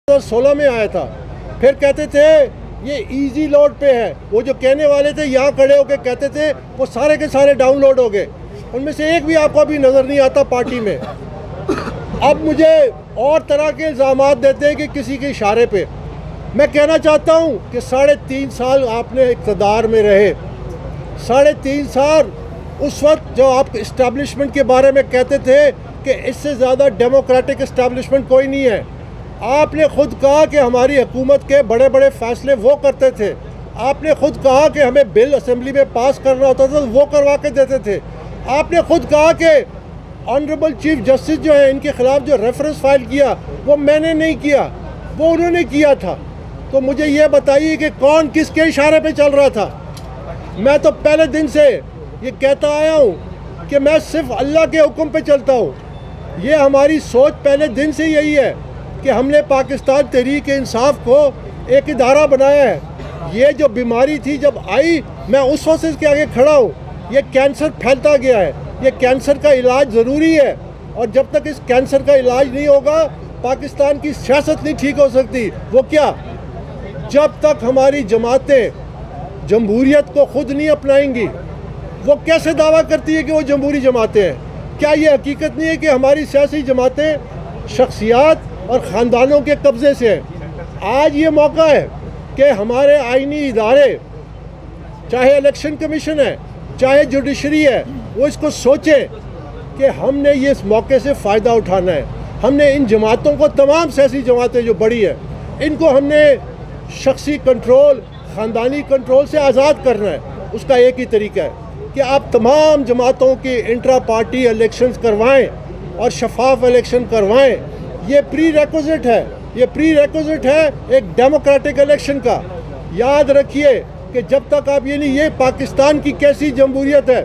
2016 में आया था। फिर कहते थे ये इजी लोड पे है। वो जो कहने वाले थे यहाँ खड़े होकर कहते थे वो सारे के सारे डाउनलोड हो गए। उनमें से एक भी आपको अभी नज़र नहीं आता पार्टी में। अब मुझे और तरह के इल्ज़ामात देते हैं कि किसी के इशारे पे। मैं कहना चाहता हूँ कि 3.5 साल आपने इक़्तिदार में रहे। 3.5 साल उस वक्त जो आप इस्टेब्लिशमेंट के बारे में कहते थे कि इससे ज़्यादा डेमोक्रेटिक इस्टेब्लिशमेंट कोई नहीं है। आपने खुद कहा कि हमारी हुकूमत के बड़े बड़े फ़ैसले वो करते थे। आपने खुद कहा कि हमें बिल असेंबली में पास करना होता था तो वो करवा के देते थे। आपने खुद कहा कि ऑनरेबल चीफ जस्टिस जो है इनके ख़िलाफ़ जो रेफरेंस फाइल किया वो मैंने नहीं किया, वो उन्होंने किया था। तो मुझे ये बताइए कि कौन किसके इशारे पे चल रहा था। मैं तो पहले दिन से ये कहता आया हूँ कि मैं सिर्फ अल्लाह के हुक्म पे चलता हूँ। ये हमारी सोच पहले दिन से यही है कि हमने पाकिस्तान तहरीक इंसाफ को एक इदारा बनाया है। ये जो बीमारी थी जब आई, मैं उस वक्त से इसके आगे खड़ा हूँ। ये कैंसर फैलता गया है, ये कैंसर का इलाज ज़रूरी है। और जब तक इस कैंसर का इलाज नहीं होगा पाकिस्तान की सियासत नहीं ठीक हो सकती। वो क्या, जब तक हमारी जमातें जमहूरियत को ख़ुद नहीं अपनाएंगी। वो कैसे दावा करती है कि वो जमहूरी जमातें हैं? क्या ये हकीकत नहीं है कि हमारी सियासी जमातें शख्सियात और ख़ानदानों के कब्ज़े से हैं? आज ये मौका है कि हमारे आईनी इदारे, चाहे इलेक्शन कमीशन है, चाहे जुडिशरी है, वो इसको सोचें कि हमने ये इस मौके से फ़ायदा उठाना है। हमने इन जमातों को, तमाम सियासी जमातें जो बड़ी हैं, इनको हमने शख्सी कंट्रोल, ख़ानदानी कंट्रोल से आज़ाद करना है। उसका एक ही तरीका है कि आप तमाम जमातों की इंट्रा पार्टी इलेक्शंस करवाएं और शफाफ इलेक्शन करवाएं। ये प्री रिक्विजिट है, ये प्री रिक्विजिट है एक डेमोक्रेटिक इलेक्शन का। याद रखिए कि जब तक आप ये पाकिस्तान की कैसी जमहूरियत है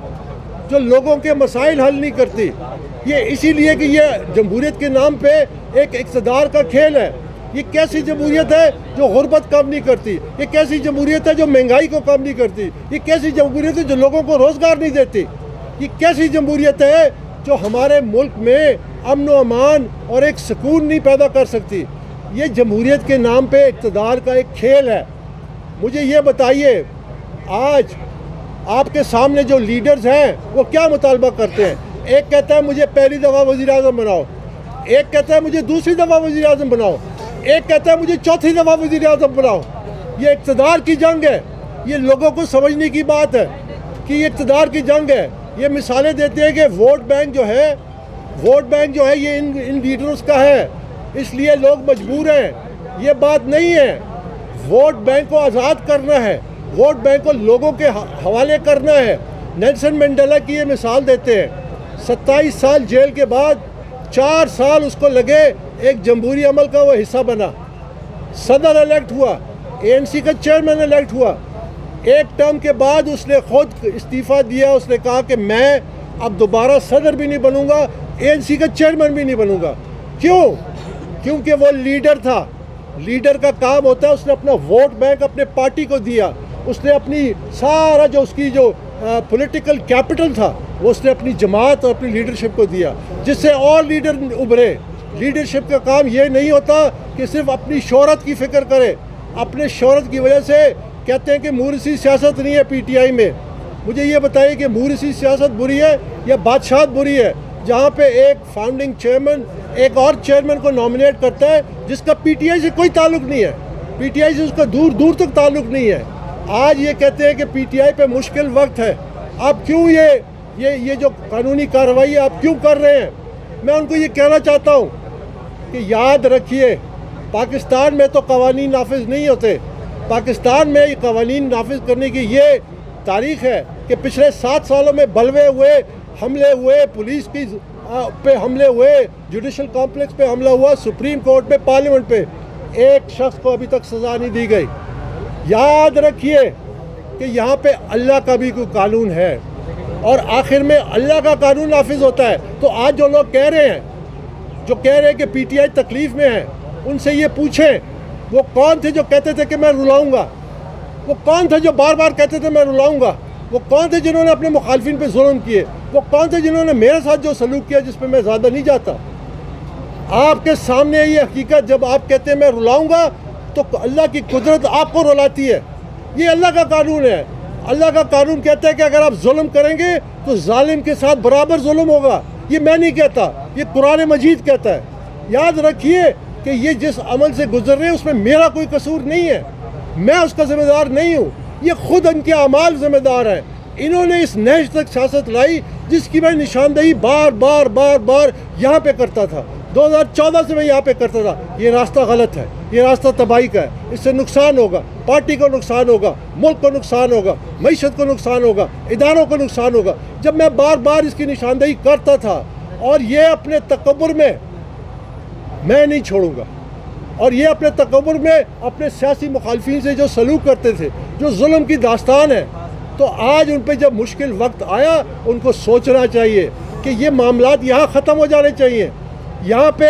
जो लोगों के मसाइल हल नहीं करती। ये इसीलिए कि ये जमहूरियत के नाम पे एक इक़्तिदार का खेल है। ये कैसी जमहूरियत है जो गुर्बत कम नहीं करती? ये कैसी जमहूरियत है जो महंगाई को कम नहीं करती? ये कैसी जमहूरियत है जो लोगों को रोज़गार नहीं देती? ये कैसी जमहूरियत है जो हमारे मुल्क में अमन व अमान और एक सुकून नहीं पैदा कर सकती? ये जमहूरियत के नाम पे इक़्तिदार का एक खेल है। मुझे ये बताइए, आज आपके सामने जो लीडर्स हैं वो क्या मुतालबा करते हैं? एक कहता है मुझे पहली दफ़ा वज़ीर-ए-आज़म बनाओ, एक कहता है मुझे दूसरी दफ़ा वज़ीर-ए-आज़म बनाओ, एक कहता है मुझे चौथी दफ़ा वज़ीर-ए-आज़म बनाओ। ये इक़्तिदार की जंग है। ये लोगों को समझने की बात है कि ये इक़्तिदार की जंग है। ये मिसालें देते हैं कि वोट बैंक जो है ये इन लीडर्स का है, इसलिए लोग मजबूर हैं। ये बात नहीं है। वोट बैंक को आज़ाद करना है, वोट बैंक को लोगों के हवाले करना है। नेल्सन मंडेला की ये मिसाल देते हैं। 27 साल जेल के बाद 4 साल उसको लगे, एक जमहूरी अमल का वो हिस्सा बना, सदर इलेक्ट हुआ, ANC का चेयरमैन इलेक्ट हुआ। एक टर्म के बाद उसने खुद इस्तीफ़ा दिया। उसने कहा कि मैं अब दोबारा सदर भी नहीं बनूंगा, ANC का चेयरमैन भी नहीं बनूंगा। क्यों? क्योंकि वो लीडर था। लीडर का काम होता है, उसने अपना वोट बैंक अपने पार्टी को दिया। उसने अपनी सारा जो उसकी जो पॉलिटिकल कैपिटल था वो उसने अपनी जमात और अपनी लीडरशिप को दिया, जिससे और लीडर उभरे। लीडरशिप का काम ये नहीं होता कि सिर्फ अपनी शोहरत की फ़िक्र करे। अपने शोहरत की वजह से कहते हैं कि मूरसी सियासत नहीं है PTI में। मुझे ये बताइए कि मूरसी सियासत बुरी है या बादशाहत बुरी है, जहाँ पे एक फाउंडिंग चेयरमैन एक और चेयरमैन को नॉमिनेट करता है जिसका PTI से कोई ताल्लुक़ नहीं है, PTI से उसका दूर दूर तक ताल्लुक़ नहीं है। आज ये कहते हैं कि PTI पे मुश्किल वक्त है। आप क्यों ये जो कानूनी कार्रवाई है आप क्यों कर रहे हैं? मैं उनको ये कहना चाहता हूँ कि याद रखिए, पाकिस्तान में तो कवानीन नाफिज नहीं होते। पाकिस्तान में ये कवानीन नाफिज करने की ये तारीख़ है कि पिछले 7 सालों में बलवे हुए, हमले हुए, पुलिस की पे हमले हुए, जुडिशल कॉम्प्लेक्स पे हमला हुआ, सुप्रीम कोर्ट पे, पार्लियामेंट पे, एक शख्स को अभी तक सज़ा नहीं दी गई। याद रखिए कि यहाँ पे अल्लाह का भी कोई कानून है और आखिर में अल्लाह का कानून नाफिज होता है। तो आज जो लोग कह रहे हैं कि PTI तकलीफ़ में है, उनसे ये पूछें वो कौन थे जो कहते थे कि मैं रुलाऊंगा? वो कौन थे जो बार बार कहते थे मैं रुलाऊंगा? वो कौन थे जिन्होंने अपने मुखालफिन पे जुल्म किए? वो कौन थे जिन्होंने मेरे साथ जो सलूक किया, जिस पे मैं ज़्यादा नहीं जाता? आपके सामने ये हकीकत, जब आप कहते हैं मैं रुलाऊंगा तो अल्लाह की कुदरत आपको रुलाती है। ये अल्लाह का कानून है। अल्लाह का कानून कहता है कि अगर आप जुल्म करेंगे तो जालिम के साथ बराबर जुल्म होगा। ये मैं नहीं कहता, ये कुरान मजीद कहता है। याद रखिए कि ये जिस अमल से गुजर रहे हैं उसमें मेरा कोई कसूर नहीं है, मैं उसका जिम्मेदार नहीं हूँ। ये खुद इनके अमाल जिम्मेदार हैं। इन्होंने इस नहज तक सियासत लाई जिसकी मैं निशानदेही बार बार बार बार यहाँ पे करता था। 2014 से मैं यहाँ पे करता था। ये रास्ता गलत है, ये रास्ता तबाही का है। इससे नुकसान होगा, पार्टी को नुकसान होगा, मुल्क को नुकसान होगा, मईशत को नुकसान होगा, इदारों को नुकसान होगा। जब मैं बार बार इसकी निशानदेही करता था, और ये अपने तकब्बुर में मैं नहीं छोड़ूंगा, और ये अपने तकब्बुर में अपने सियासी मुखालफिन से जो सलूक करते थे, जो जुल्म की दास्तान है, तो आज उन पे जब मुश्किल वक्त आया उनको सोचना चाहिए कि ये मामलात यहाँ ख़त्म हो जाने चाहिए। यहाँ पे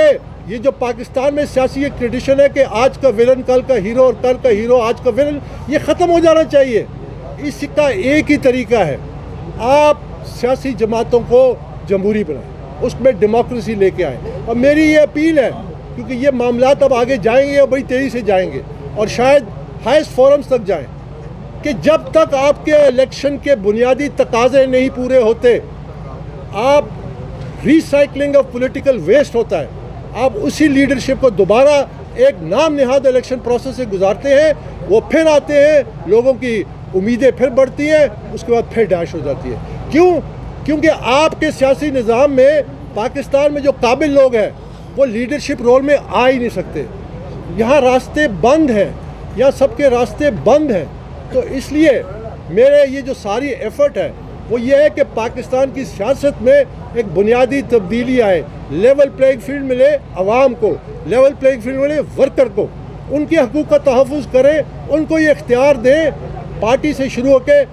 ये जो पाकिस्तान में सियासी एक ट्रेडिशन है कि आज का विलन कल का हीरो और कल का हीरो आज का विलन, ये ख़त्म हो जाना चाहिए। इसका एक ही तरीका है, आप सियासी जमातों को जमहूरी बनाएं, उसमें डेमोक्रेसी लेके आएँ। और मेरी ये अपील है, क्योंकि ये मामलात अब आगे जाएंगे और बड़ी तेज़ी से जाएंगे और शायद हाईएस्ट फोरम्स तक जाएं, कि जब तक आपके इलेक्शन के बुनियादी तकाजे नहीं पूरे होते, आप रिसाइकलिंग ऑफ पॉलिटिकल वेस्ट होता है। आप उसी लीडरशिप को दोबारा एक नाम निहाद इलेक्शन प्रोसेस से गुजारते हैं, वो फिर आते हैं, लोगों की उम्मीदें फिर बढ़ती हैं, उसके बाद फिर डैश हो जाती है। क्यों? क्योंकि आपके सियासी निज़ाम में पाकिस्तान में जो काबिल लोग हैं वो लीडरशिप रोल में आ ही नहीं सकते। यहाँ रास्ते बंद हैं, यहाँ सबके रास्ते बंद हैं। तो इसलिए मेरे ये जो सारी एफर्ट है वो ये है कि पाकिस्तान की सियासत में एक बुनियादी तब्दीली आए, लेवल प्लेइंग फील्ड मिले आवाम को, लेवल प्लेइंग फील्ड मिले वर्कर को, उनके हकूक़ का तहफ़्फ़ुज़ करें, उनको ये इख्तियार दें। पार्टी से शुरू होकर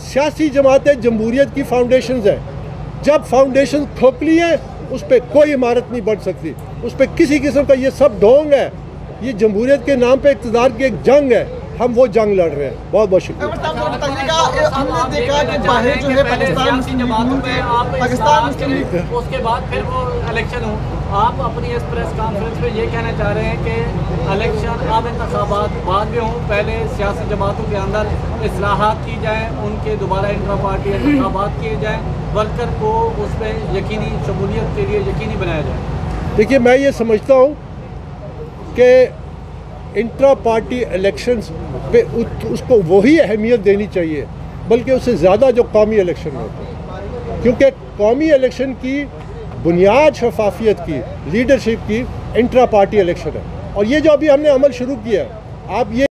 सियासी जमातें जमहूरियत की फाउंडेशंस हैं। जब फाउंडेशन खोखली है उस पर कोई इमारत नहीं बन सकती, उस पर किसी किस्म का ये सब ढोंग है। ये जमहूरियत के नाम पे इक़्तिदार की एक जंग है, हम वो जंग लड़ रहे हैं। बहुत बहुत शुक्रिया। हमने देखा कि बाहर जो है पाकिस्तान उसके बाद फिर वो इलेक्शन हो, आप अपनी इस प्रेस कॉन्फ्रेंस में ये कहना चाह रहे हैं कि इलेक्शन अब इंतखाबात बाद में हों, पहले सियासी जमातों के अंदर इस्लाहात की जाएँ, उनके दोबारा इंट्रा पार्टी इंतखाबात किए जाएँ, वर्कर को उस पर यकीनी शमूलियत के लिए यकीनी बनाया जाए। देखिए, मैं ये समझता हूँ कि इंट्रा पार्टी इलेक्शंस पे उसको वही अहमियत देनी चाहिए, बल्कि उससे ज़्यादा जो कौमी इलेक्शन होते हैं, क्योंकि कौमी इलेक्शन की बुनियाद शफाफियत की, लीडरशिप की इंट्रा पार्टी इलेक्शन है। और ये जो अभी हमने अमल शुरू किया, आप ये